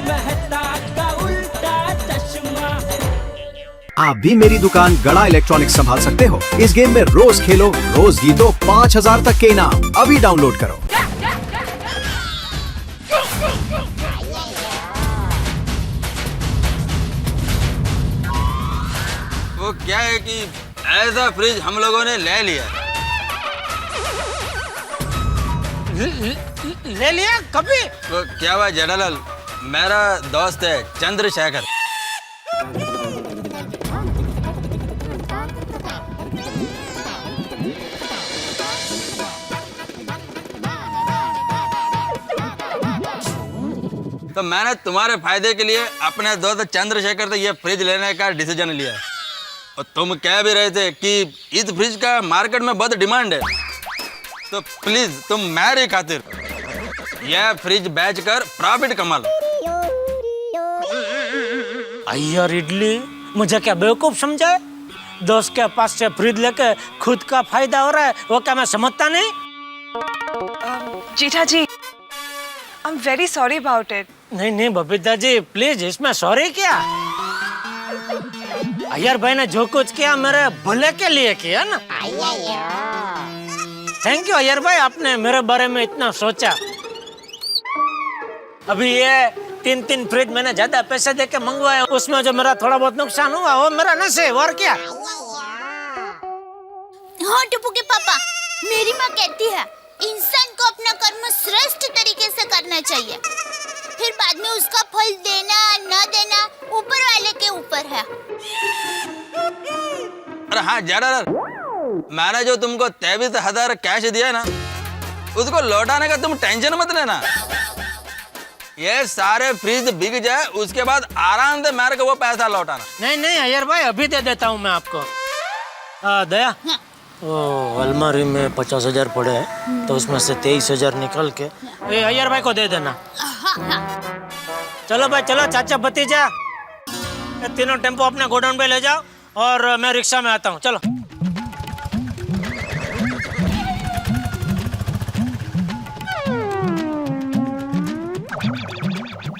मेहता का उल्टा चश्मा। आप भी मेरी दुकान गड़ा इलेक्ट्रॉनिक्स संभाल सकते हो। इस गेम में रोज खेलो, रोज जीतो 5000 तक के इनाम। अभी डाउनलोड करो। वो क्या है कि ऐसा फ्रिज हम लोगों ने ले लिया। ले लिया कभी? वो क्या हुआ जेठालाल, मेरा दोस्त है चंद्रशेखर। तो मैंने तुम्हारे फायदे के लिए अपने दोस्त चंद्रशेखर से ये फ्रिज लेने का डिसीजन लिया। और तुम कह भी रहे थे कि इस फ्रिज का मार्केट में बहुत डिमांड है, तो प्लीज तुम मेरी खातिर यह फ्रिज बेच कर प्रॉफिट कमा लो। अय्यर इडली, मुझे क्या बेवकूफ समझा है? दोस्त के पास से फ्रिज लेके खुद का फायदा हो रहा है, वो क्या मैं समझता नहीं? Jetha ji, I am very sorry about it. नहीं नहीं बबीता जी प्लीज, इसमें सॉरी क्या? अय्यर भाई ने जो कुछ किया मेरे भले के लिए किया ना। थैंक यू अय्यर भाई, आपने मेरे बारे में इतना सोचा। अभी ये 3 फ्रिज मैंने ज्यादा पैसे देके मंगवाए, उसमें जो मेरा थोड़ा बहुत नुकसान हुआ वो मेरा नसीब, और क्या। हाँ टुप्पू के पापा, मेरी माँ कहती है इंसान को अपना कर्म श्रेष्ठ तरीके से करना चाहिए, फिर बाद में उसका फल देना न देना ऊपर वाले के ऊपर है। अरे हाँ जेठालाल, मैंने जो तुमको 23,000 कैश दिया ना, उसको लौटाने का तुम टेंशन मत लेना। ये सारे फ्रिज बिक जाए उसके बाद आराम से मेरे को वो पैसा लौटाना। नहीं नहीं अय्यर भाई, अभी दे देता हूँ मैं आपको। दया, वो अलमारी में 50,000 पड़े हैं, तो उसमें से 23,000 निकल के ये अय्यर भाई को दे देना। चलो भाई चलो, चाचा भतीजा ये तीनों टेम्पो अपने गोडाउन पे ले जाओ और मैं रिक्शा में आता हूँ। चलो।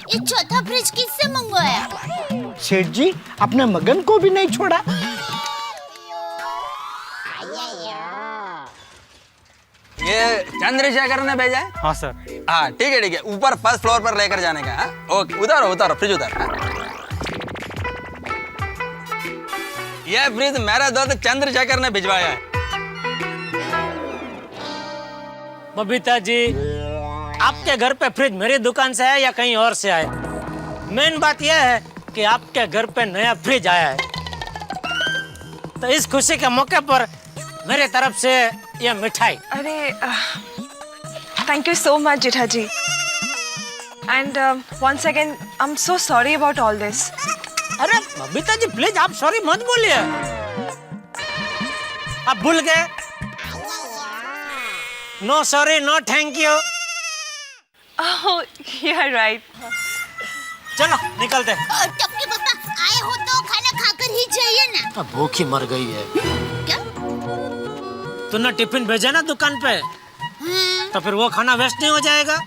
ये चौथा फ्रिज किससे मंगवाया? सेठ जी, अपने मगन को भी नहीं छोड़ा। ये चंद्रशेखर ने भेजा है? हाँ सर। हाँ ठीक है, ऊपर फर्स्ट फ्लोर पर लेकर जाने का। हाँ? ओके, उतारो उतारो फ्रिज उतारो। हाँ? ये फ्रिज मेरा दोस्त चंद्रशेखर ने भिजवाया है। बबीता जी, आपके घर पे फ्रिज मेरी दुकान से आया या कहीं और से आया? मेन बात यह है कि आपके घर पे नया फ्रिज आया है, तो इस खुशी के मौके पर मेरे तरफ से यह मिठाई। अरे thank you so much Jetha ji, and once again I am so sorry about all this. अरे बबीता जी प्लीज आप सॉरी मत बोलिए। आप भूल गए? No sorry no thank you. Oh you are right. चलो निकलते। टप्पू के पापा आए हो तो खाना खाकर ही जाइए ना। भूखी मर गई है। क्या? तूने टिफिन भेजा ना दुकान पे, तो फिर वो खाना वेस्ट नहीं हो जाएगा।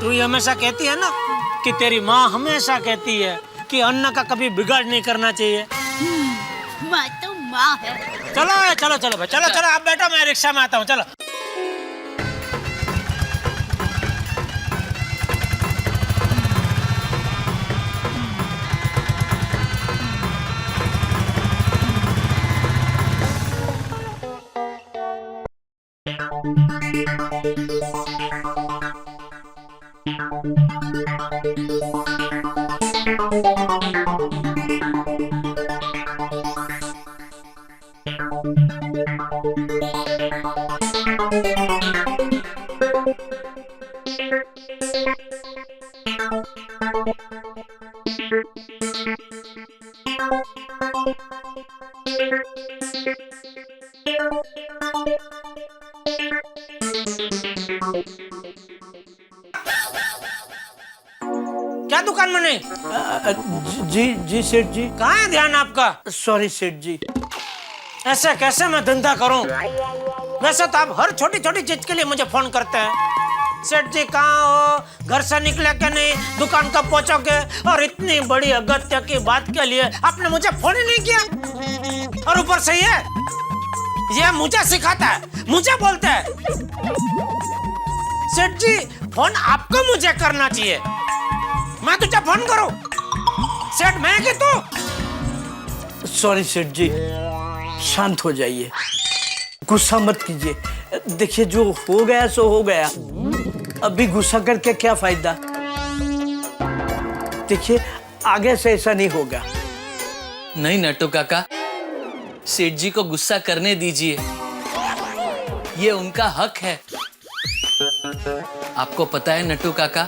तू ही हमेशा कहती है ना कि तेरी माँ हमेशा कहती है कि अन्न का कभी बिगाड़ नहीं करना चाहिए। माँ तो माँ है। चलो चलो चलो भाई, चलो चलो आप बैठो, मैं रिक्शा में आता हूँ। चलो। क्या दुकान में नहीं? जी सेठ जी। कहाँ है ध्यान आपका? सॉरी सेठ जी। ऐसे कैसे मैं धंधा करूं? वैसे तो आप हर छोटी छोटी चीज के लिए मुझे फोन करते हैं। सेठ जी कहाँ हो, घर से निकले के नहीं, दुकान कब पहुंचोगे, और इतनी बड़ी अगत्य की बात के लिए आपने मुझे फोन ही नहीं किया। और ऊपर से ये मुझे सिखाता है, मुझे बोलता है। सेठ जी फोन आपको मुझे करना चाहिए, मैं तुझे फोन करूं? सेठ मैं कि तू? सॉरी सेठ जी, शांत हो जाइए, गुस्सा मत कीजिए। देखिए जो हो गया सो हो गया, अभी गुस्सा करके क्या फायदा। देखिए आगे से ऐसा नहीं होगा। नहीं नट्टू काका, सेठ जी को गुस्सा करने दीजिए, ये उनका हक है। आपको पता है नट्टू काका,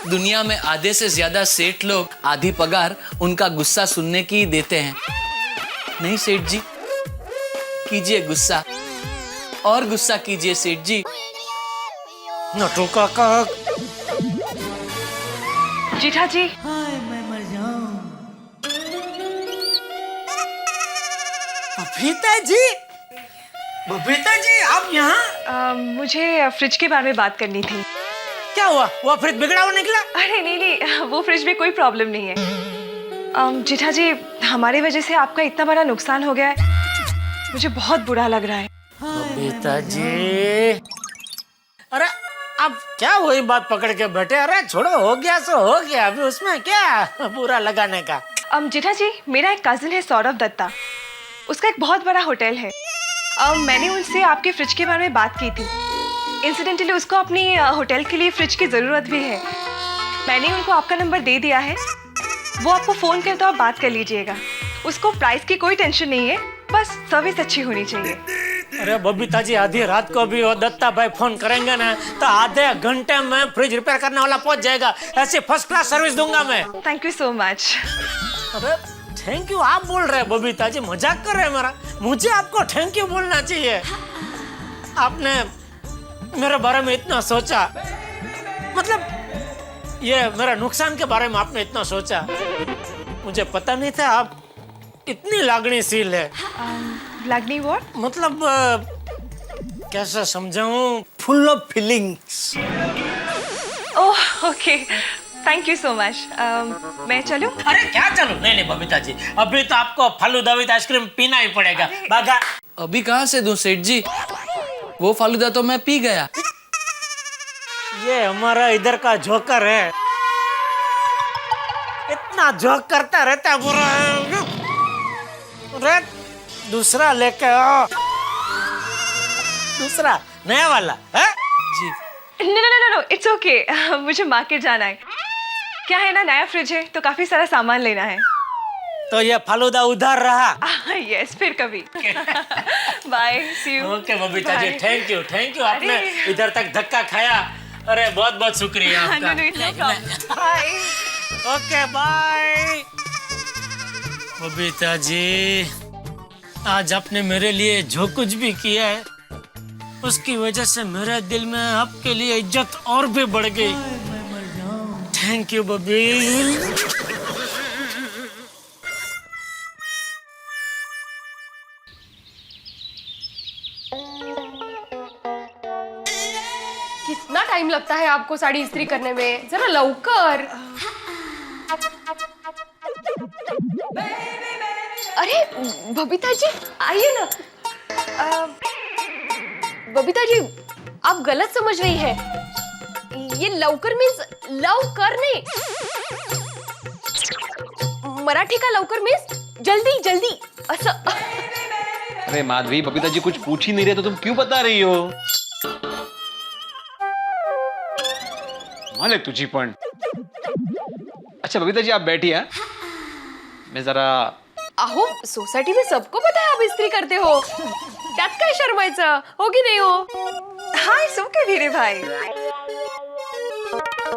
दुनिया में आधे से ज्यादा सेठ लोग आधी पगार उनका गुस्सा सुनने की ही देते हैं। नहीं सेठ जी, कीजिए गुस्सा, और गुस्सा कीजिए सेठ जी। नटू काका। जेठा जी, बबीता जी, बबीता जी आप यहाँ? मुझे फ्रिज के बारे में बात करनी थी। क्या हुआ, वो फ्रिज बिगड़ा हुआ निकला? अरे नहीं, वो फ्रिज में कोई प्रॉब्लम नहीं है। जेठा जी, हमारी वजह से आपका इतना बड़ा नुकसान हो गया है, मुझे बहुत बुरा लग रहा है। बबीता जी, अरे अब क्या वही बात पकड़ के बैठे? अरे छोड़ो, हो गया सो हो गया, अभी उसमें क्या बुरा लगाने का। जेठा जी, मेरा एक कजिन है सौरभ दत्ता, उसका एक बहुत बड़ा होटल है। मैंने उनसे आपके फ्रिज के बारे में बात की थी। इंसिडेंटली उसको अपनी होटल के लिए फ्रिज की ज़रूरत भी है। मैंने उनको आपका नंबर दे दिया है, वो आपको फ़ोन करे तो आप बात कर लीजिएगा। उसको प्राइस की कोई टेंशन नहीं है, बस सर्विस अच्छी होनी चाहिए। अरे बबीता जी, आधी रात को भी वो दत्ता भाई फोन करेंगे ना तो आधे घंटे में फ्रिज रिपेयर करने वाला पहुंच जाएगा। ऐसे फर्स्ट क्लास सर्विस दूंगा मैं। Thank you so much. अरे थैंक यू आप बोल रहे हैं बबीता जी, मजाक कर रहे हैं मेरा? मुझे आपको थैंक यू बोलना चाहिए। आपने मेरे बारे में इतना सोचा, मतलब ये मेरा नुकसान के बारे में आपने इतना सोचा, मुझे पता नहीं था आप इतनी लागनीशील है। लागनी व्हाट? मतलब कैसे समझाऊं? Full of feelings. Oh okay, thank you so much. मैं चलूं? अरे क्या चलूं? नहीं नहीं बबीता जी, अभी तो आपको फालूदा विद आइसक्रीम पीना ही पड़ेगा। भागा। अभी कहाँ से दूं सेठ जी, वो फालूदा तो मैं पी गया। ये हमारा इधर का जोकर है, इतना जोक करता रहता है बुरा। अरे दूसरा लेके आओ, दूसरा नया वाला है जी। No, it's okay. मुझे मार्केट जाना है। क्या है ना, नया फ्रिज है तो काफी सारा सामान लेना है। तो ये फालूदा उधार रहा। यस, फिर कभी। Bye, see you. Okay Babita ji, thank you आपने इधर तक धक्का खाया। अरे बहुत बहुत शुक्रिया आपका। Bye. Okay bye. Babita ji, आज आपने मेरे लिए जो कुछ भी किया है उसकी वजह से मेरे दिल में आपके लिए इज्जत और भी बढ़ गई। थैंक यू बबी। कितना टाइम लगता है आपको साड़ी इस्त्री करने में? जरा लवकर। अरे बबीता जी आइए ना। बबीता जी आप गलत समझ रही है, ये लवकर मीन्स लव कर नहीं। मराठी का लवकर मीन्स जल्दी जल्दी असं। अरे माधवी, बबीता जी कुछ पूछ ही नहीं रहे तो तुम क्यों बता रही हो? मालिक तुझी पण। अच्छा बबीता जी आप बैठिए, मैं जरा। अहो सोसायटी में सबको पता है आप इस्त्री करते हो, त्यात काय शर्मायचं, हो की नहीं हो? हाय सुके भीरे भाई।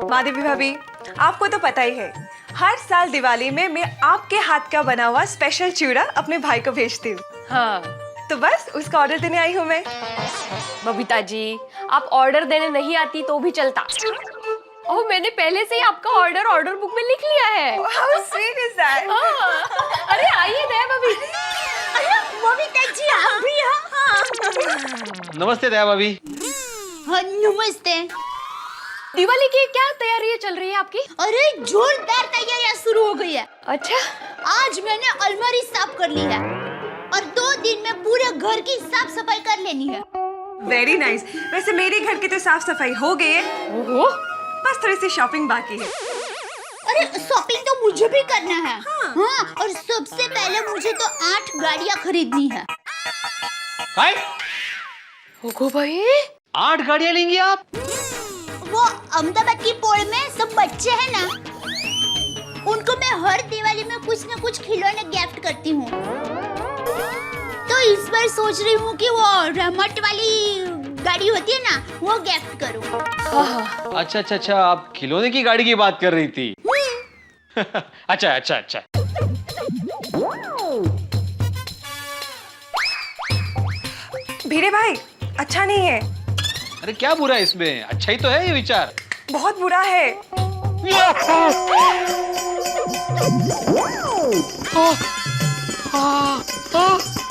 माधवी भाभी, आपको तो पता ही है, हर साल दिवाली में मैं आपके हाथ का बना हुआ स्पेशल चूड़ा अपने भाई को भेजती हूँ। हाँ तो बस उसका ऑर्डर देने आई हूँ मैं। बबीता जी आप ऑर्डर देने नहीं आती तो भी चलता। ओह मैंने पहले से ही आपका ऑर्डर बुक में लिख लिया है। How sweet is that? हाँ, अरे आइए दया भाभी। बबीता जी आप भी? हाँ। नमस्ते दया भाभी। हाँ, नमस्ते। दिवाली की क्या तैयारी चल रही है आपकी? अरे जोरदार तैयारियां शुरू हो गई है। अच्छा, आज मैंने अलमारी साफ कर ली है और 2 दिन में पूरे घर की साफ सफाई कर लेनी है। Very nice. वैसे मेरे घर की तो साफ सफाई हो गई है, ओहो, बस थोड़ी सी शॉपिंग बाकी है। अरे शॉपिंग तो मुझे भी करना है। हाँ, और सबसे पहले मुझे तो 8 गाड़ियाँ खरीदनी है। भाई ओहो भाई, 8 गाड़ियां लेंगी आप? वो अहमदाबाद की पोल में सब बच्चे हैं ना, उनको मैं हर दिवाली में कुछ न कुछ खिलौने गिफ्ट करती हूँ। तो इस बार सोच रही हूँ कि वो रहमत वाली गाड़ी होती है ना, वो गिफ्ट करूँ। अच्छा, आप खिलौने की गाड़ी की बात कर रही थी। अच्छा। भीरे भाई, अच्छा नहीं है। अरे क्या बुरा है इसमें? अच्छा ही तो है ये विचार। बहुत बुरा है।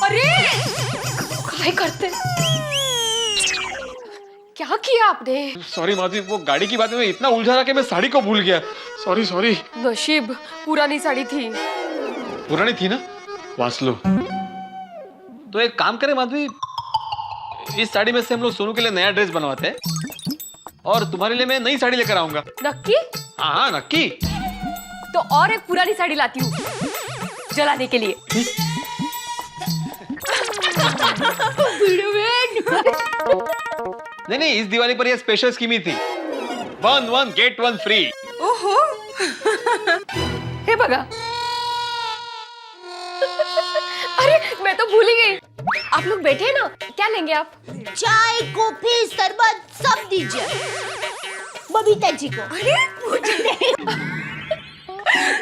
अरे काय करते? क्या किया आपने? सॉरी माधवी, वो गाड़ी की बात में इतना उलझा रहा कि मैं साड़ी को भूल गया। सॉरी। नशीब पुरानी साड़ी थी। पुरानी थी ना, वास लो। तो एक काम करें माधवी, इस साड़ी में से हम लोग सोनू के लिए नया ड्रेस बनवाते हैं और तुम्हारे लिए मैं नई साड़ी लेकर आऊंगा। नक्की? हाँ नक्की। तो और एक पुरानी साड़ी लाती हूँ जलाने के लिए। नहीं, इस दिवाली पर ये स्पेशल स्कीम ही थी, 1 1 get 1 फ्री। ओहो। हे भगा। अरे मैं तो भूल ही गई। आप लोग बैठे हैं ना, क्या लेंगे आप? चाय, कॉफी, शरबत सब दीजिए बबीता जी को। अरे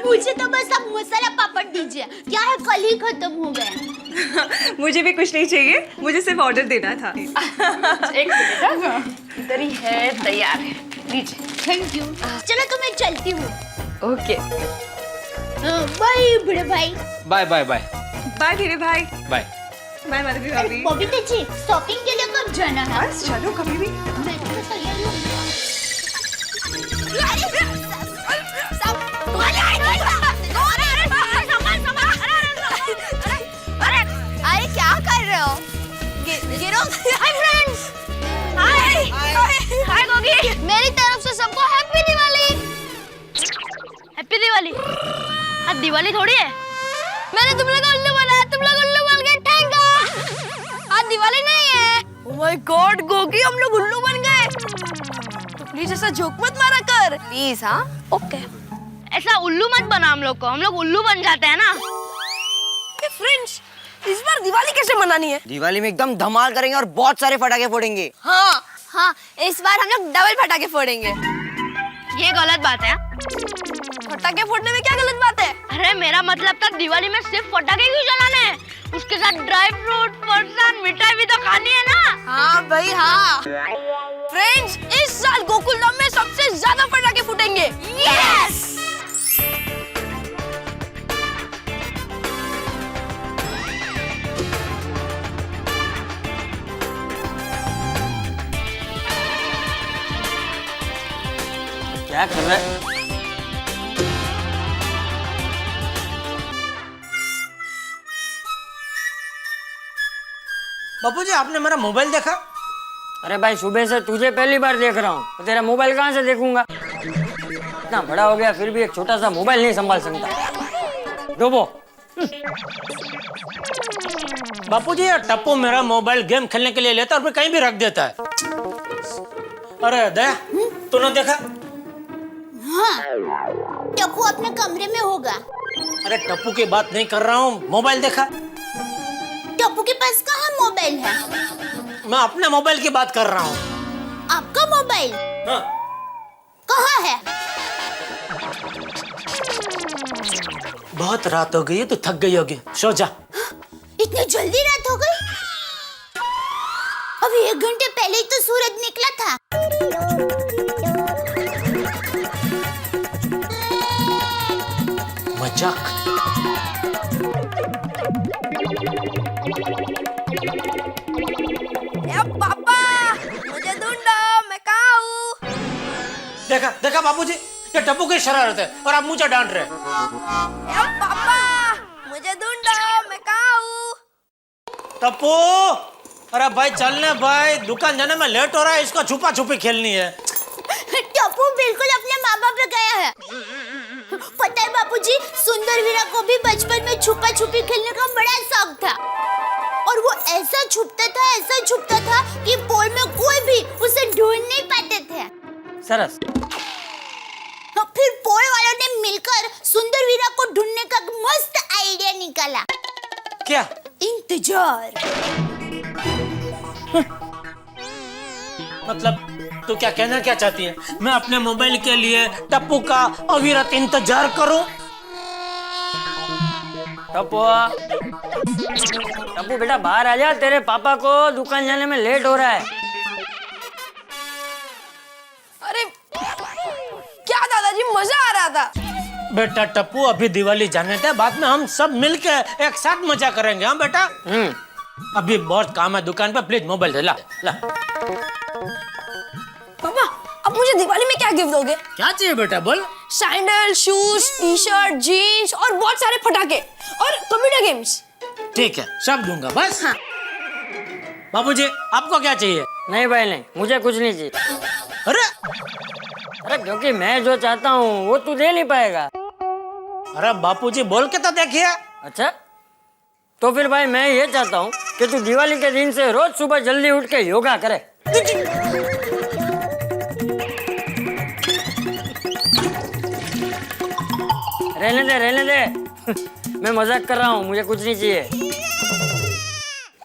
मुझे तो बस अब मसाला पापड़ दीजिए। क्या है, कल ही खत्म हो गया। मुझे भी कुछ नहीं चाहिए, मुझे सिर्फ ऑर्डर देना था। एक मिनट, इधर ही है, तैयार है, लीजिए। Thank you. चलो तो मैं चलती हूँ। ओके, बाय बड़े भाई। बाय। बाय भीरे भाई। बाय माधवी भाभी। बबीता जी, शॉपिंग के लिए कब जाना है? बस चलो कभी भी। मैं तो तैयार हूँ। अरे क्या कर रहे हो? गिरो। Hi friends. हाय गोगी। मेरी तरफ से सबको हैप्पी दिवाली। हैप्पी दिवाली। आज दिवाली थोड़ी है। मैंने तुम लोग उल्लू बनाया, तुम लोग उल्लू बन गए। ठेंगा। आज दिवाली नहीं है। ओह माय गॉड गोगी, हम लोग उल्लू बन गए। तो प्लीज ऐसा जोक मत मारा कर प्लीज। हाँ ओके। ऐसा उल्लू मत बना हम लोग को, हम लोग उल्लू बन जाते हैं ना। फ्रेंड्स, इस बार दिवाली कैसे मनानी है? दिवाली में एकदम धमाल करेंगे और बहुत सारे पटाखे फोड़ेंगे। हाँ, इस बार हम लोग डबल पटाखे फोड़ेंगे। ये गलत बात है। पटाखे फोड़ने में क्या गलत बात है? अरे मेरा मतलब था दिवाली में सिर्फ पटाखे क्यों जलाने हैं? उसके साथ ड्राई फ्रूट, फरसान, मिठाई भी तो खानी है ना। हाँ भाई हाँ। फ्रेंड्स, इस साल गोकुलधाम में सबसे ज्यादा पटाखे फूटेंगे। यस। क्या कर रहा है? बापू जी, आपने मेरा मोबाइल देखा? अरे भाई, सुबह से तुझे पहली बार देख रहा हूँ, तो तेरा मोबाइल कहाँ से देखूंगा? इतना बड़ा हो गया फिर भी एक छोटा सा मोबाइल नहीं संभाल सकता। डोबो। बापू जी, टप्पू मेरा मोबाइल गेम खेलने के लिए लेता और फिर कहीं भी रख देता है। अरे दया, तूने देखा? हाँ, टप्पू अपने कमरे में होगा। अरे टप्पू की बात नहीं कर रहा हूँ, मोबाइल देखा? टप्पू के पास कहाँ मोबाइल है? मैं अपने मोबाइल की बात कर रहा हूँ। आपका मोबाइल? हाँ। कहाँ है? बहुत रात हो गई है, तो थक गई होगी, सो जा। इतनी जल्दी रात हो गई? अभी 1 घंटे पहले ही तो सूरज निकला था। मजाक। पापा, मुझे ढूंढो, मैं कहाँ हूँ? देखा बाबूजी, ये टप्पू की शरारत है और आप मुझे डांट रहे हैं। पापा मुझे ढूंढो, मैं कहाँ हूँ? टप्पू, अरे भाई चलने भाई, दुकान जाने में लेट हो रहा है, इसको छुपा छुपी खेलनी है। टप्पू बिल्कुल अपने माँ बाप पे गया है। पता है बापूजी, सुंदर वीरा को भी बचपन में छुपा छुपी खेलने का बड़ा शौक था और वो ऐसा छुपता था कि पोल में कोई भी उसे ढूंढ नहीं पाते थे। सरस। फिर पोल वालों ने मिलकर सुंदर वीरा को ढूंढने का मस्त आइडिया निकाला। क्या? इंतजार। मतलब तू क्या कहना क्या चाहती है? मैं अपने मोबाइल के लिए टप्पू का अविरत इंतजार करूं? टप्पू बेटा बाहर आ जा, तेरे पापा को दुकान जाने में लेट हो रहा है। अरे क्या दादाजी, मजा आ रहा था। बेटा टप्पू, अभी दिवाली जाने दे, बाद में हम सब मिलके एक साथ मजा करेंगे। हाँ बेटा, अभी बहुत काम है दुकान पे, प्लीज मोबाइल दे। ला ला। पापा अब मुझे दिवाली में क्या गिफ्ट दोगे? क्या चाहिए बेटा, बोल। Sandal, shoes, T shirt, jeans और बहुत सारे पटाखे और कंप्यूटर गेम्स। ठीक है, सब दूंगा बस। हाँ। बाबूजी, आपको क्या चाहिए? नहीं भाई नहीं, मुझे कुछ नहीं चाहिए। अरे क्योंकि मैं जो चाहता हूँ वो तू दे नहीं पाएगा। अरे बापूजी, बोल के तो देखिए। अच्छा, तो फिर भाई मैं ये चाहता हूँ कि तू दिवाली के दिन से रोज सुबह जल्दी उठ के योगा करे। रहने दे मैं मजाक कर रहा हूँ, मुझे कुछ नहीं चाहिए।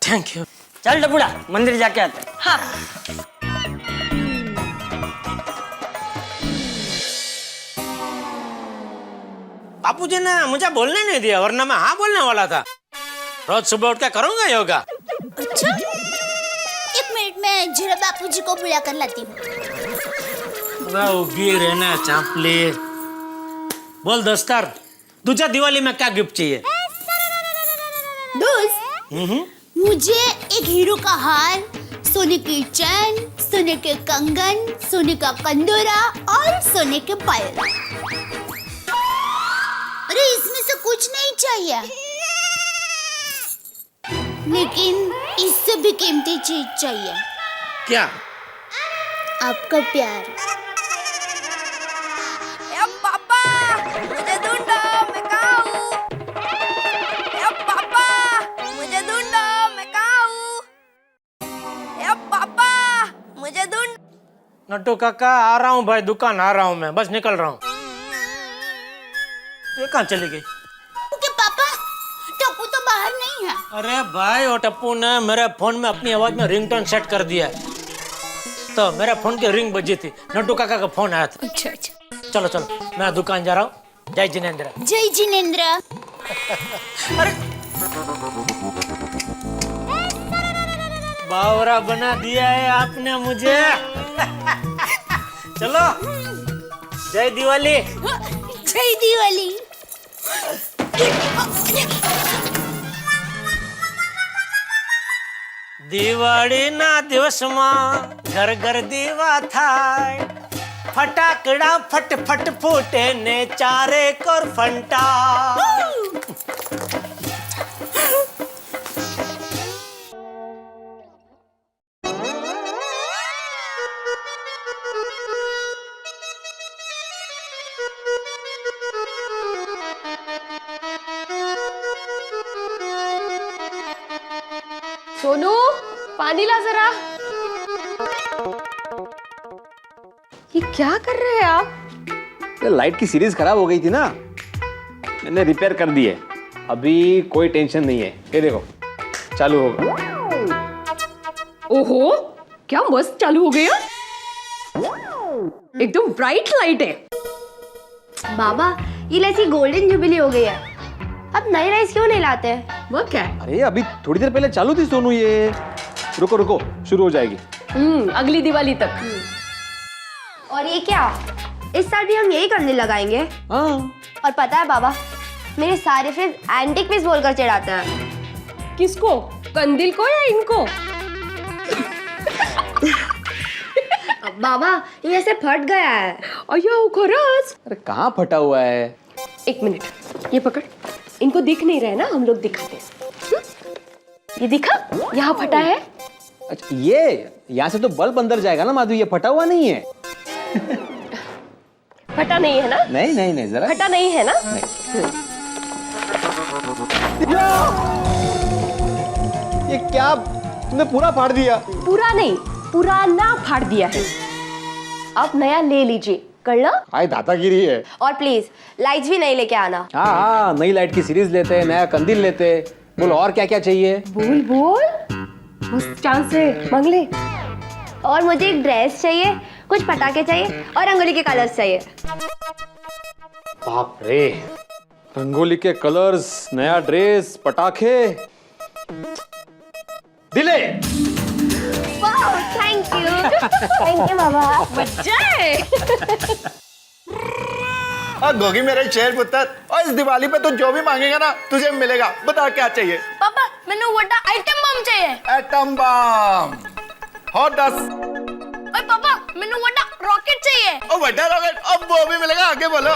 Thank you. चल टपुड़ा, मंदिर जाके आते हैं। हाँ। बापूजी ने मुझे बोलने नहीं दिया, वरना मैं हाँ बोलने वाला था। रोज सुबह उठ के करूंगा योगा। अच्छा, एक मिनट में जरा बापूजी को बुला कर लाती हूँ। वह उभी रहना चापली। बोल दोस्तर, तुझे दिवाली में क्या गिफ्ट चाहिए? दोस्त, मुझे एक हीरो का हार, सोने की चैन, सोने के कंगन, सोने का कंदोरा और सोने के पायल। अरे इसमें से कुछ नहीं चाहिए, लेकिन इससे भी कीमती चीज चाहिए। क्या? आपका प्यार। पापा मुझे ढूंढो, मैं कहाँ हूँ? पापा मुझे ढूंढो, मैं कहाँ हूँ? पापा मुझे ढूंढ। नट्टू काका, आ रहा हूँ भाई, दुकान आ रहा हूँ मैं, बस निकल रहा हूँ। ये कहाँ चली गई? ओके पापा, टप्पू तो बाहर नहीं है। अरे भाई, वो टप्पू ने मेरे फोन में अपनी आवाज में रिंगटोन सेट कर दिया, तो मेरे फोन की रिंग बजी थी, नट्टू काका का फोन आया था। अच्छा। चलो मैं दुकान जा रहा हूँ। जय जिनेंद्र। जय जिनेंद्र। अरे बावरा बना दिया है आपने मुझे। चलो, जय दिवाली। जय दिवाली। दिवाળી ના દિવસમાં ઘર ઘર દીવા થાય, ફટાકડા ફટ ફટ ફૂટે ને ચારે કોર ફંટા. सोनू, पानी ला जरा। ये क्या कर रहे हैं आप? लाइट की सीरीज खराब हो गई थी ना, मैंने रिपेयर कर दी है। अभी कोई टेंशन नहीं है, ये देखो चालू होगा। ओहो, क्या मस्त चालू हो गया, एकदम ब्राइट लाइट है। बाबा, ये लाइट की गोल्डन जुबली हो गई है, अब नई लाइट क्यों नहीं लाते? वो क्या? अरे अभी थोड़ी देर पहले चालू थी सोनू, ये रुको रुको शुरू हो जाएगी। अगली दिवाली तक। और ये क्या, इस साल भी हम यही करने लगाएंगे? हाँ। और पता है बाबा, मेरे सारे फ्रेंड्स एंटिक पीस बोलकर चिढ़ाते हैं। किसको, कंदिल को या इनको? बाबा ये ऐसे फट गया है। अयो खरंच। अरे कहाँ फटा हुआ है? एक मिनट, ये पकड़। इनको दिख नहीं रहा है ना, हम लोग दिखाते हैं। ये दिखा, यहाँ फटा है। अच्छा ये यहाँ से तो बल्ब अंदर जाएगा ना माधवी, ये फटा हुआ नहीं है। फटा नहीं है ना? नहीं नहीं नहीं जरा फटा नहीं है ना? ये क्या तुमने पूरा फाड़ दिया? पूरा नहीं, पुराना फाड़ दिया है। आप नया ले लीजिए, कर लो। आए दादागिरी है। और प्लीज लाइट्स भी नहीं लेके आना। हाँ हाँ, नई लाइट की सीरीज लेते हैं, नया कंदील लेते हैं। बोलो और क्या क्या चाहिए? बोल बोल, उस चांद से मांग ले। और मुझे एक ड्रेस चाहिए, कुछ पटाखे चाहिए और रंगोली के कलर्स चाहिए। बाप रे, रंगोली के कलर्स, नया ड्रेस, पटाखे, दिले। थैंक यू बाबा। मजा है। और गोगी मेरे शेर पुत्र, और इस दिवाली पे तू जो भी मांगेगा ना तुझे मिलेगा। बता क्या चाहिए? पापा मैंने बड़ा आइटम बम चाहिए। एटम बम और 10। और पापा मैंने बड़ा रॉकेट चाहिए। और बड़ा रॉकेट, अब वो भी मिलेगा। आगे बोलो।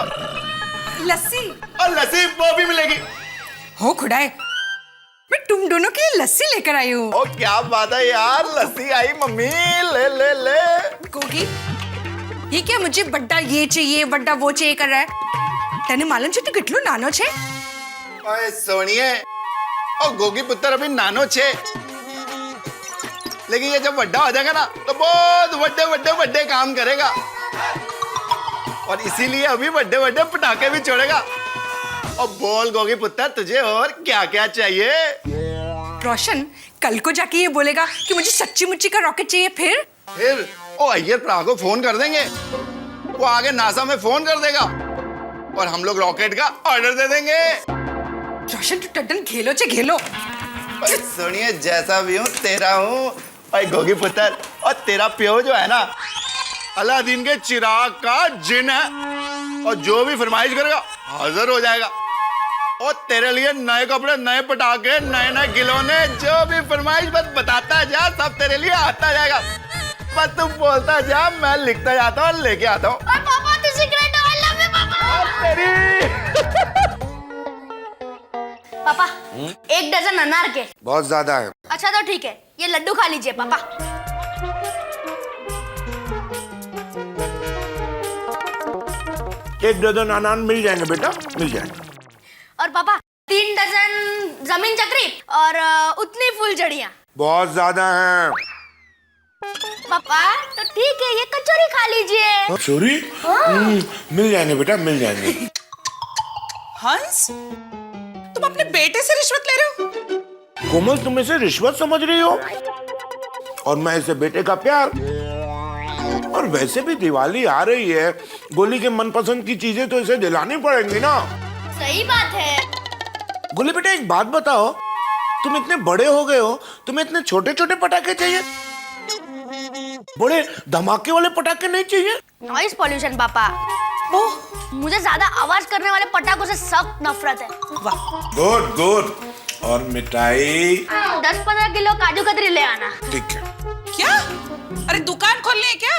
लस्सी। और लस्सी वो भी मिलेगी। हो खुदाए, मैं तुम दोनों के लिए लस्सी लेकर आई हूँ। ओ क्या बात है यार, लस्सी आई मम्मी, ले ले ले। गोगी ये क्या मुझे बड्डा ये चाहिए बड्डा वो चाहिए कर रहा है? तेने मालूम छे तू कितलो नानो छे? ओए सोनिए, ओ गोगी पुत्र अभी नानो छे, लेकिन ये जब बड्डा हो जाएगा ना तो बहुत बड़े बड़े बड़े काम करेगा। और इसीलिए अभी बड़े बड़े पटाखे भी छोड़ेगा। और बोल गोगी पुत्र तुझे और क्या क्या चाहिए? रोशन कल को जाके ये बोलेगा कि मुझे सच्ची मुच्ची का रॉकेट चाहिए। फिर ओ अय्यर प्रा को फोन कर देंगे, वो आगे नासा में फोन कर देगा और हम लोग रॉकेट का ऑर्डर दे देंगे। रोशन तू टड्डन खेलो चे खेलो। सुनिए जैसा भी हूँ तेरा हूँ। और गोगी पुत्र, और तेरा प्यो जो है ना अलादीन के चिराग का जिन है, और जो भी फरमाइश करेगा हाजिर हो जाएगा। और तेरे लिए नए कपड़े, नए पटाखे, नए नए खिलौने, जो भी फरमाइश बस बताता जा, सब तेरे लिए आता जाएगा। बस तू बोलता जा, मैं लिखता जाता हूँ, लेके आता हूँ। और पापा तू सीक्रेट आई लव यू पापा। तेरी पापा 1 डजन अनार के। बहुत ज्यादा है। अच्छा तो ठीक है, ये लड्डू खा लीजिए पापा। 1 डजन अनार मिल जाएंगे बेटा, मिल जाएंगे। और पापा 3 डजन जमीन चक्री और उतनी फुलझड़ियाँ। बहुत ज्यादा है पापा तो ठीक है, ये कचौरी खा लीजिए। कचौरी? मिल जाएंगे बेटा, मिल जाएंगे। हंस तुम अपने बेटे से रिश्वत ले रहे हो? कोमल तुम इसे रिश्वत समझ रही हो, और मैं इसे बेटे का प्यार। और वैसे भी दिवाली आ रही है, गोली के मनपसंद की चीजें तो इसे दिलानी पड़ेंगी ना। सही बात है। गोली बेटा एक बात बताओ, तुम इतने बड़े हो गए हो, तुम्हें इतने छोटे छोटे पटाखे चाहिए? बड़े धमाके वाले पटाखे नहीं चाहिए? नॉइस पॉल्यूशन पापा। ओह, मुझे ज्यादा आवाज करने वाले पटाखों से सख्त नफरत है। Good good. और मिठाई 10-15 किलो काजू कतरी ले आना। ठीक है। क्या? अरे दुकान खोलनी है क्या?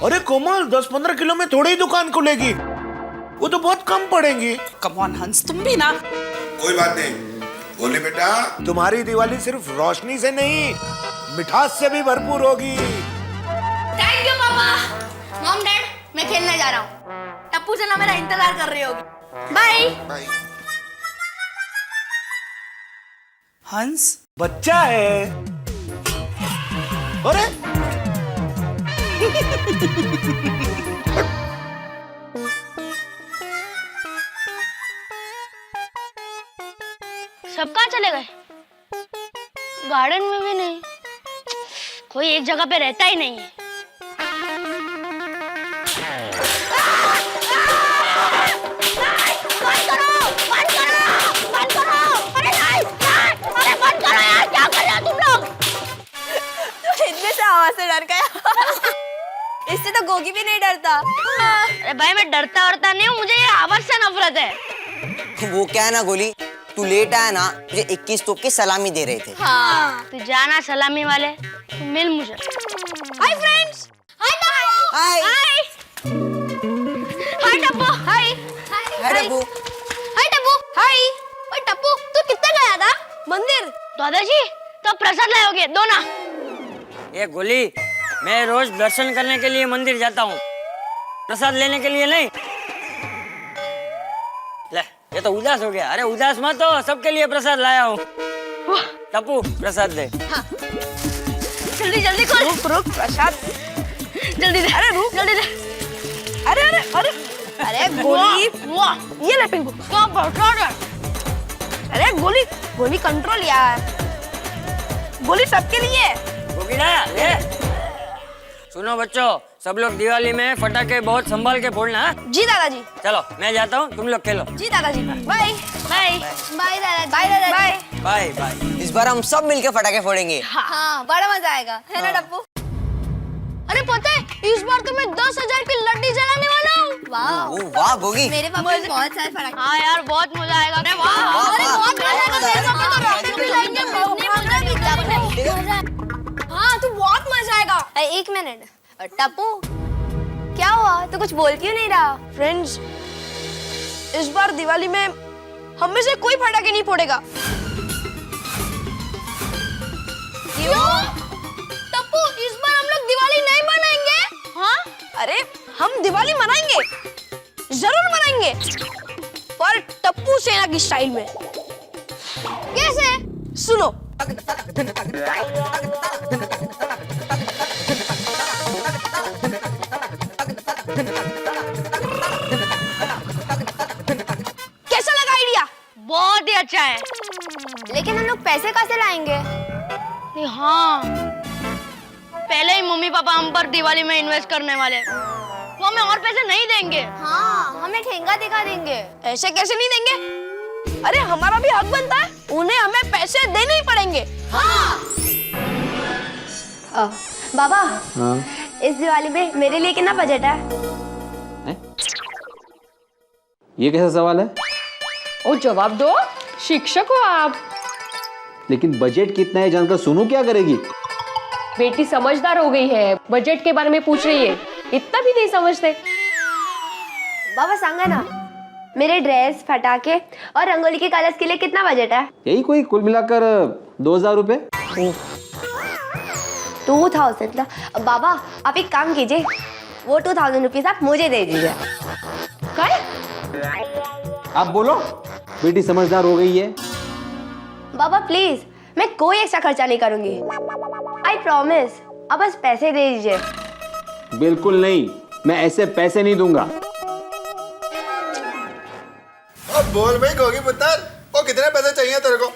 अरे कोमल 10-15 किलो में थोड़ी ही दुकान खुलेगी, वो तो बहुत कम पड़ेंगी। कम ऑन हंस, तुम भी ना। कोई बात नहीं गोली बेटा, तुम्हारी दिवाली सिर्फ रोशनी से नहीं मिठास से भी भरपूर होगी। थैंक यू पापा। मॉम डैड मैं खेलने जा रहा हूँ, टप्पू से ना मेरा इंतजार कर रही होगी। Bye bye. हंस बच्चा है। अरे सब कहाँ चले गए? गार्डन में भी नहीं, कोई एक जगह पे रहता ही नहीं है। आवाज से डर गया। इससे तो गोगी भी नहीं डरता। अरे भाई मैं डरता वरता नहीं हूँ, मुझे ये आवाज से नफरत है। वो क्या है ना गोली, तू लेट आया ना, तुझे 21 तोप की सलामी दे रहे थे। हाँ तू जाना सलामी वाले, तू मिल मुझे। हाय फ्रेंड्स, हाय हाय हाय टप्पू हाय हाय टप्पू हाय टप्पू हाय ओए टप्पू तू कितना गया था मंदिर दादाजी तो प्रसाद लाओगे दो ना ये गोली, मैं रोज दर्शन करने के लिए मंदिर जाता हूँ, प्रसाद लेने के लिए नहीं। ले, ये तो उदास हो गया। अरे उदास मत हो, सबके लिए प्रसाद लाया हूँ। टप्पू प्रसाद दे। हाँ। जल्दी जल्दी खोल। रुक प्रसाद जल्दी दे। अरे रुक जल्दी दे। अरे अरे अरे अरे गोली ये ले पिंकू क्या प्रसाद है। अरे गोली गोली कंट्रोल यार, गोली सबके लिए। गोगिना ले। सुनो बच्चों, सब लोग दिवाली में फटाके बहुत संभाल के फोड़ना। जी दादाजी। चलो मैं जाता हूँ, तुम लोग खेलो। जी दादाजी। बाय बाय बाय दादाजी। बाय दादाजी। Bye bye bye. इस बार हम सब मिलके फटाके फोड़ेंगे। हाँ बड़ा मजा आएगा है ना टप्पू। अरे पता है इस बार तो मैं 10,000 की लड्डी जलाने वाला हूँ। वाह गोगी, मेरे पापा ने बहुत सारे फटाके। हाँ यार बहुत मजा आएगा। अरे वाह अरे बहुत मजा आएगा। मेरे पापा तो रॉकेट भी लाएंगे, मम्मी मजा भी करेंगे। हाँ तू बहुत मजा आएगा। एक मिनट टप्पू क्या हुआ, तो कुछ बोल क्यों नहीं रहा। फ्रेंड्स इस बार दिवाली में हम में से कोई फटाके नहीं फोड़ेगा। क्यों टप्पू, इस बार हम लोग दिवाली नहीं मनाएंगे। हाँ अरे हम दिवाली मनाएंगे, जरूर मनाएंगे, पर टप्पू सेना की स्टाइल में। कैसे सुनो। कैसा लगा आइडिया? बहुत ही अच्छा है। लेकिन हम लोग पैसे कहाँ से लाएंगे? हाँ पहले ही मम्मी पापा हम पर दिवाली में इन्वेस्ट करने वाले, वो हमें और पैसे नहीं देंगे। हाँ हमें ठेंगा दिखा देंगे। ऐसे कैसे नहीं देंगे? अरे हमारा भी हक बनता है, उन्हें हमें पैसे देने ही पड़ेंगे। हाँ बाबा इस दिवाली में मेरे लिए कितना बजट है? ये कैसा सवाल है? ओ जवाब दो, शिक्षक हो आप। लेकिन बजट कितना है जानकर सोनू क्या करेगी? बेटी समझदार हो गई है, बजट के बारे में पूछ रही है, इतना भी नहीं समझते। बाबा सांगा ना, मेरे ड्रेस, फटाके और रंगोली के कलर्स के लिए कितना बजट है? यही कोई कुल मिलाकर 2,000 रुपए। 2000। बाबा आप एक काम कीजिए, वो 2000 रुपीज आप मुझे दे दीजिए। आप बोलो, बेटी समझदार हो गई है। बाबा प्लीज, मैं कोई एक्स्ट्रा खर्चा नहीं करूंगी, आई प्रॉमिस। अब बस पैसे दे दीजिए। बिल्कुल नहीं, मैं ऐसे पैसे नहीं दूंगा। अब बोल भाई गोगी पुत्र, वो कितने पैसे चाहिए तेरे को?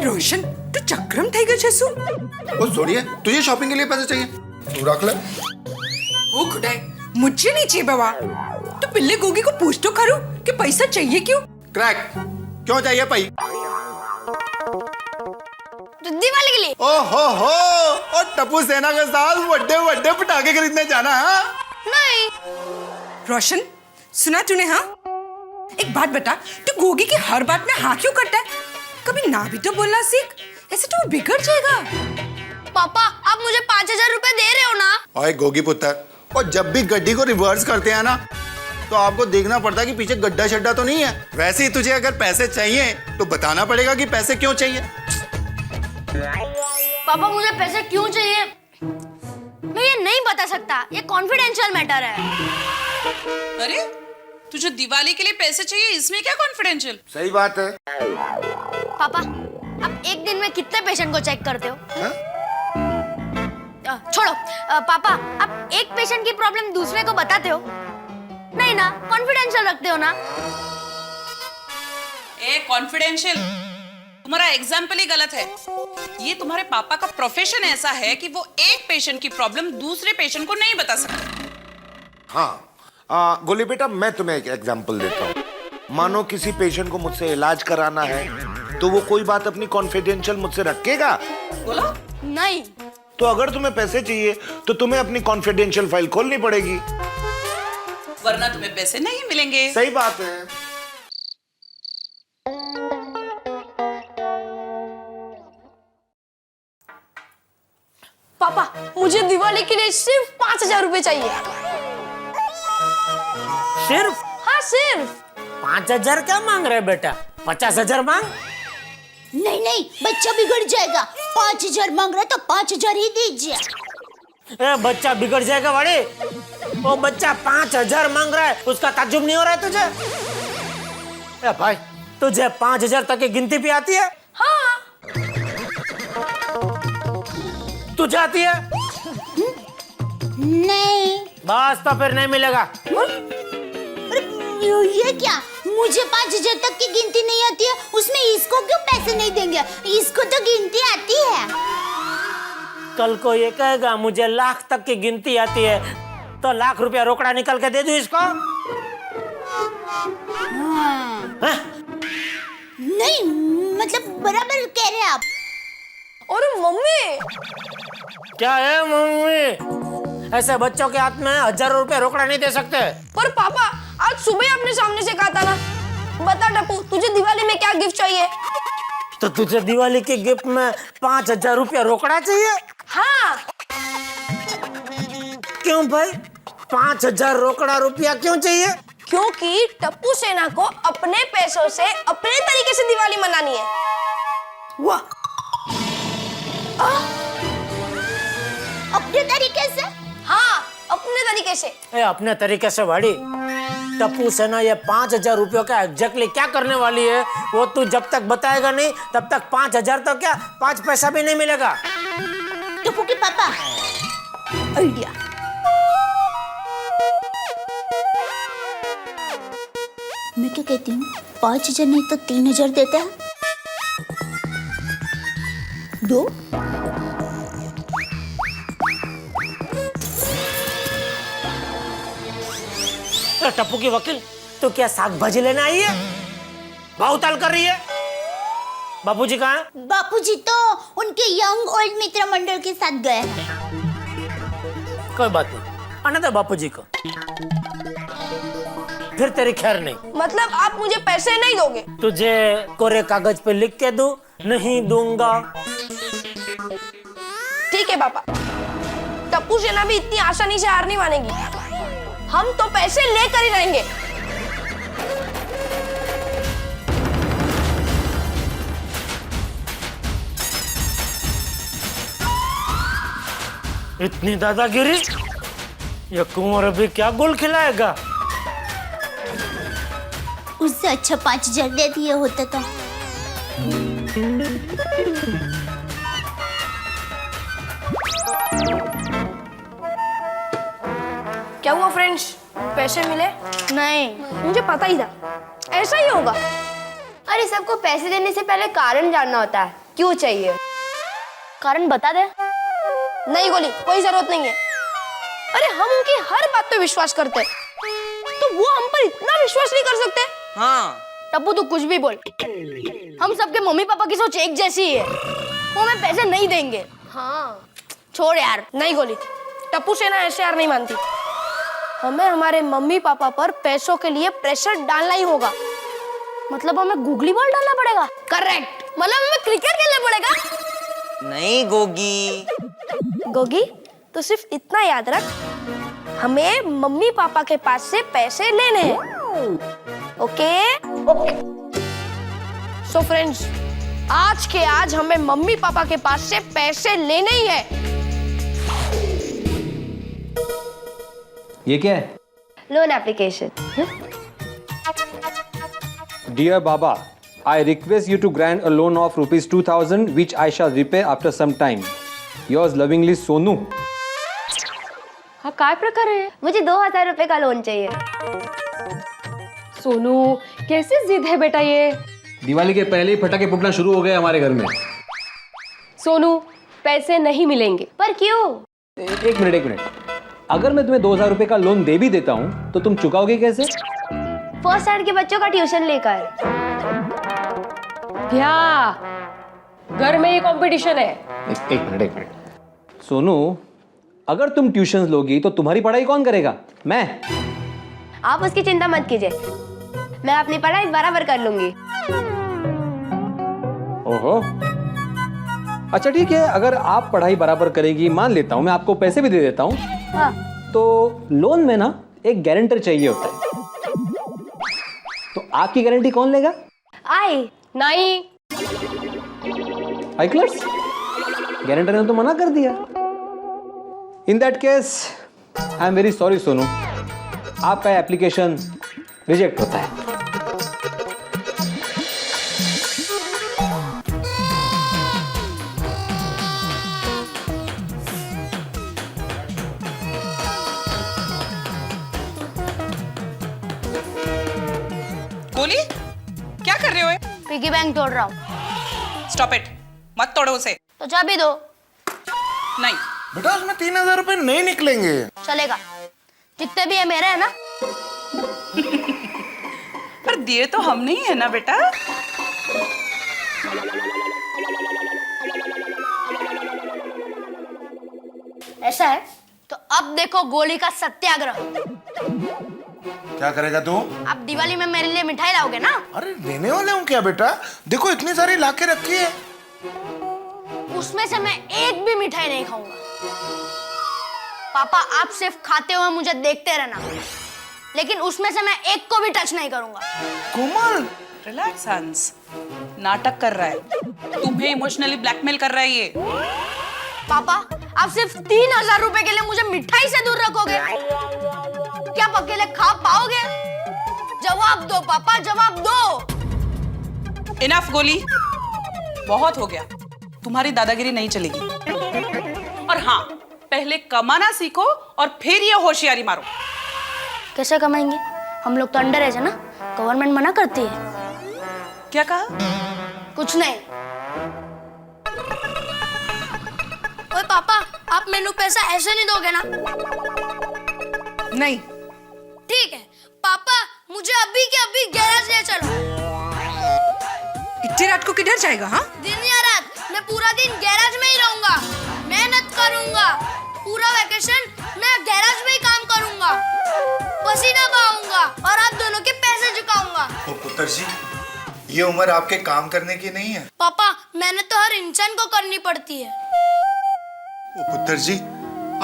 रोशन तू चक्रम થઈ ગયો છે શું? वो सोनिए, तुझे शॉपिंग के लिए पैसे चाहिए, तू रख ले। ओ खुदाई, मुझे नहीं चाहिए बाबा। तो पिल्ले गोगी को पूछ तो करो कि पैसा चाहिए क्यों? क्रैक क्यों चाहिए भाई? दिवाली के लिए। ओहो और टप्पू सेना के साथ बड़े बड़े पटाखे खरीदने जाना है? नहीं। रोशन सुना तूने? हाँ एक बात बता, तू गोगी की हर बात में हाँ क्यों करता है? कभी ना भी तो बोलना सीख, ऐसे तो वो बिगड़ जाएगा। पापा आप मुझे 5,000 रुपए दे रहे हो ना? ओए गोगी पुत्र, और जब भी गड्डी को रिवर्स करते हैं ना, तो आपको देखना पड़ता है कि पीछे गड्ढा शड्डा तो नहीं है। वैसे ही तुझे अगर पैसे चाहिए तो बताना पड़ेगा कि पैसे क्यों चाहिए। पापा मुझे पैसे क्यों चाहिए मैं ये नहीं बता सकता, ये कॉन्फिडेंशियल मैटर है। अरे तुझे दिवाली के लिए पैसे चाहिए, इसमें क्या कॉन्फिडेंशियल? सही बात है। पापा आप एक दिन में कितने पेशेंट को चेक करते हो? छोड़ो पापा, आप एक पेशेंट की प्रॉब्लम दूसरे को बताते हो? नहीं ना, कॉन्फिडेंशियल रखते हो ना? ए कॉन्फिडेंशियल, तुम्हारा एग्जाम्पल ही गलत है। ये तुम्हारे पापा का प्रोफेशन ऐसा है कि वो एक पेशेंट की प्रॉब्लम दूसरे पेशेंट को नहीं बता सकते। हाँ गोली बेटा, मैं तुम्हें एक एग्जांपल देता हूँ। मानो किसी पेशेंट को मुझसे इलाज कराना है, तो वो कोई बात अपनी कॉन्फिडेंशियल मुझसे रखेगा? बोलो नहीं। तो अगर तुम्हें पैसे चाहिए तो तुम्हें अपनी कॉन्फिडेंशियल फाइल खोलनी पड़ेगी, वरना तुम्हें पैसे नहीं मिलेंगे। सही बात है। पापा मुझे दिवाली दिवाली के लिए सिर्फ 5,000 रुपए चाहिए। सिर्फ? हाँ सिर्फ। 5,000 क्या मांग रहे बेटा? 50,000 मांग। नहीं नहीं, बच्चा बिगड़ जाएगा। 5,000 मांग रहा है तो 5,000 ही दीजिए। ए, बच्चा बिगड़ जाएगा बड़े। वो बच्चा 5,000 मांग रहा है, उसका ताज्जुब नहीं हो रहा है तुझे? ए भाई, तुझे 5,000 तक की गिनती भी आती है? हाँ। तुझे आती है? नहीं। बस तो फिर नहीं मिलेगा। ये क्या? मुझे 5,000 तक की गिनती नहीं आती है, उसमें इसको क्यों पैसे नहीं देंगे? इसको तो गिनती आती है। कल को ये कहेगा मुझे लाख तक की गिनती आती है, तो लाख रुपया रोकड़ा निकल के दे दूं इसको? हाँ। नहीं, मतलब बराबर कह रहे हैं आप। और मम्मी। क्या है मम्मी? ऐसे बच्चों के हाथ में 1,000 रुपया रोकड़ा नहीं दे सकते। पर पापा, आज सुबह आपने सामने से कहा था ना। बता टप्पू, तुझे दिवाली में क्या गिफ्ट चाहिए? तो तुझे दिवाली के गिफ्ट में 5,000 रुपया रोकड़ा चाहिए? हाँ। क्यों भाई, 5,000 रोकड़ा रुपया क्यों चाहिए? क्योंकि टप्पू सेना को अपने पैसों से अपने तरीके से दिवाली मनानी है। वाह, अपने तरीके से? हाँ, अपने तरीके से। ए, अपने तरीके से बड़ी। टप्पू सेना ये 5,000 रुपयों का एग्जैक्टली क्या करने वाली है, वो तू जब तक बताएगा नहीं तब तक 5,000 तो क्या 5 पैसा भी नहीं मिलेगा। टप्पू के पापा, आइडिया। मैं क्या कहती हूँ, 5,000 नहीं तो 3,000 देते हैं। 2। टप्पू की वकील, तो क्या साग भाजी लेने आई है? भाव ताल कर रही है? बापूजी कहाँ है? बापूजी तो उनके यंग ओल्ड मित्र मंडल के साथ गए हैं। कोई बात नहीं, आने दो बापूजी को, फिर तेरी खैर नहीं। मतलब आप मुझे पैसे नहीं दोगे? तुझे कोरे कागज पे लिख के दूं? नहीं दूंगा। ठीक है पापा, टप्पू सेना भी इतनी आसानी से हार नहीं मानेगी। हम तो पैसे लेकर ही रहेंगे। इतनी दादागिरी? ये कुंवर अभी क्या गोल खिलाएगा? उससे अच्छा 5,000 दे दिए होते तो। क्या हुआ फ्रेंड्स, पैसे मिले? नहीं, मुझे पता ही था ऐसा ही होगा। अरे सबको पैसे देने से पहले कारण जानना होता है, क्यों चाहिए। कारण बता दे। नहीं गोली, कोई जरूरत नहीं है। अरे हम उनकी हर बात पे विश्वास करते हैं, तो वो हम पर इतना विश्वास नहीं कर सकते? हाँ। टप्पू तू कुछ भी बोल, हम सबके मम्मी पापा की सोच एक जैसी ही है। वो हमें पैसे नहीं देंगे। हाँ छोड़ यार। नहीं गोली, टप्पू सेना ऐसे यार नहीं मानती। हमें हमारे मम्मी पापा पर पैसों के लिए प्रेशर डालना ही होगा। मतलब हमें गूगली बॉल डालना पड़ेगा। करेक्ट, मतलब हमें क्रिकेट खेलना पड़ेगा। नहीं गोगी। गोगी तो सिर्फ इतना याद रख, हमें मम्मी पापा के पास से पैसे लेने हैं। ओके? सो फ्रेंड्स, आज के आज हमें मम्मी पापा के पास से पैसे लेने ही है। ये क्या है? Loan application. Dear Baba, I request you to grant a loan of ₹2,000 which I shall repay after some time. Yours lovingly, Sonu. हाँ काय प्रकार है? मुझे 2,000 रुपए का लोन चाहिए। सोनू कैसी जिद है बेटा ये? दिवाली के पहले ही पटाखे फूटना शुरू हो गए हमारे घर में। सोनू पैसे नहीं मिलेंगे। पर क्यों? एक मिनट। अगर मैं तुम्हें 2,000 रुपए का लोन दे भी देता हूँ तो तुम चुकाओगे कैसे? फर्स्ट स्टैंडर्ड के बच्चों का ट्यूशन लेकर। क्या घर में ये कंपटीशन है? एक मिनट। सोनू, अगर तुम ट्यूशन लोगी तो तुम्हारी पढ़ाई कौन करेगा? मैं। आप उसकी चिंता मत कीजिए, मैं अपनी पढ़ाई बराबर कर लूंगी। ओहो, अच्छा ठीक है, अगर आप पढ़ाई बराबर करेगी मान लेता हूँ, मैं आपको पैसे भी दे देता हूँ। हाँ। तो लोन में ना एक गारंटर चाहिए होता है, तो आपकी गारंटी कौन लेगा? आई नहीं। आई क्लास गारंटर ने तो मना कर दिया। In that case I am very sorry Sonu, आपका एप्लीकेशन रिजेक्ट होता है। गोली क्या कर रहे हो? पिगी बैंक तोड़ रहा हूँ। स्टॉप इट, मत तोड़ो उसे। तो चाबी दो। नहीं बेटा उसमें 3000 रुपए नहीं निकलेंगे। चलेगा, जितने भी है मेरे है ना। पर दिए तो हम नहीं है ना बेटा। ऐसा है तो अब देखो गोली का सत्याग्रह। क्या करेगा तू? आप दिवाली में मेरे लिए मिठाई लाओगे ना? अरे देने वाले हूँ क्या बेटा? देखो इतनी सारी लाके रखी है। उसमें से मैं एक भी मिठाई नहीं खाऊंगा। पापा आप सिर्फ खाते हुए मुझे देखते रहना, लेकिन उसमें से मैं एक को भी टच नहीं करूंगा। कोमल रिलैक्स हंस, नाटक कर रहा है, तुम्हें इमोशनली ब्लैकमेल कर रहा है ये। पापा आप सिर्फ 3000 रुपए के लिए मुझे मिठाई से दूर रखोगे? क्या आप अकेले खा पाओगे? जवाब दो पापा, जवाब दो। इनफ गोली, बहुत हो गया, तुम्हारी दादागिरी नहीं चलेगी। और हाँ, पहले कमाना सीखो और फिर ये होशियारी मारो। कैसे कमाएंगे? हम लोग तो अंडर एज है ना, गवर्नमेंट मना करती है। क्या कहा? कुछ नहीं। ओए पापा, आप मेनू पैसा ऐसे नहीं दोगे ना? नहीं। ठीक है पापा, मुझे अभी के अभी गैराज ले चलो। इतनी रात को किधर जाएगा? हाँ, दिन या रात मैं पूरा दिन गैराज में ही रहूंगा, मेहनत करूंगा। पूरा वैकेशन मैं गैराज में ही काम करूंगा, पसीना बहाऊंगा और आप दोनों के पैसे चुकाऊंगा। ओ पुत्र जी, ये उम्र आपके काम करने की नहीं है। पापा मेहनत तो हर इंसान को करनी पड़ती है। ओ पुत्र जी,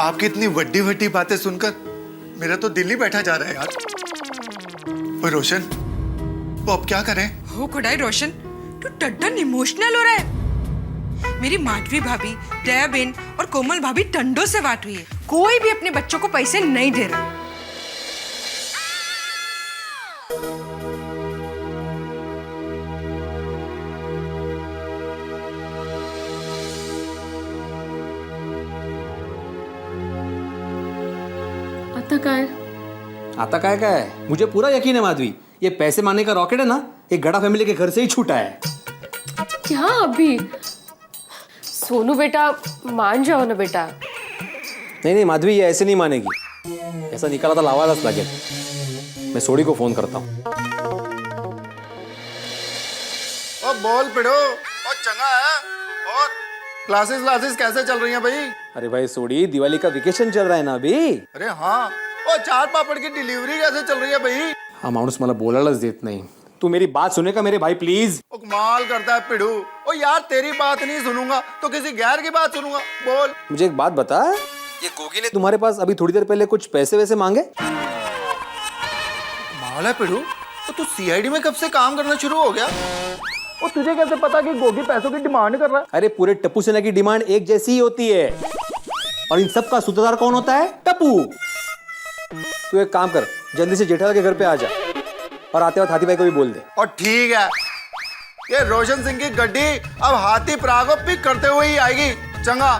आपकी इतनी वड्डी वड्डी बातें सुनकर मेरा तो दिल ही बैठा जा रहा है यार। ओ रोशन, वो अब क्या करें? हो खुदाई रोशन, तू टड्डन इमोशनल हो रहा है। मेरी माधवी भाभी, दया बेन और कोमल भाभी टंडों से बात हुई है, कोई भी अपने बच्चों को पैसे नहीं दे रहा। आता काय है? मुझे पूरा यकीन है माधवी, ये पैसे मांगने का रॉकेट है ना, ये गड़ा फैमिली के घर से ही छूटा है। क्या अभी? सोनू बेटा मान जाओ ना बेटा। नहीं नहीं माधवी, ये ऐसे नहीं मानेगी, ऐसा निकाला तो लावालाच लागेल। मैं सोडी को फोन करता हूँ। ओ बोल पिड़ो, ओ चंगा है। और क्लासेस कैसे चल रही हैं भाई? अरे भाई सोडी, दिवाली का वेकेशन चल रहा है ना अभी। अरे हाँ, ओ चाट पापड़ की डिलीवरी कैसे चल रही है भाई? हा माणूस मला बोलायलाच देत नाही। तू मेरी बात सुनेगा मेरे भाई प्लीज? ओ कमाल करता है पिड़ू। ओ यार तेरी बात नहीं सुनूंगा तो किसी गैर की बात सुनूंगा। बोल। मुझे एक बात बता, ये गोगी ने तुम्हारे पास अभी थोड़ी देर पहले कुछ पैसे वैसे मांगे? कमाल है पिड़ू, तो तू सीआईडी में कब से काम करना शुरू हो गया? और तुझे कैसे पता कि गोगी पैसों की डिमांड कर रहा है? अरे पूरे टप्पू सेना की डिमांड एक जैसी ही होती है, और इन सब का सूत्रधार कौन होता है? टप्पू। तू एक काम कर, जल्दी से जेठालाल के घर पे आ जा और आते वक्त हाथी भाई को भी बोल दे। और ठीक है, ये रोशन सिंह की गड्डी अब हाथी प्राग को पिक करते हुए ही आएगी। चंगा।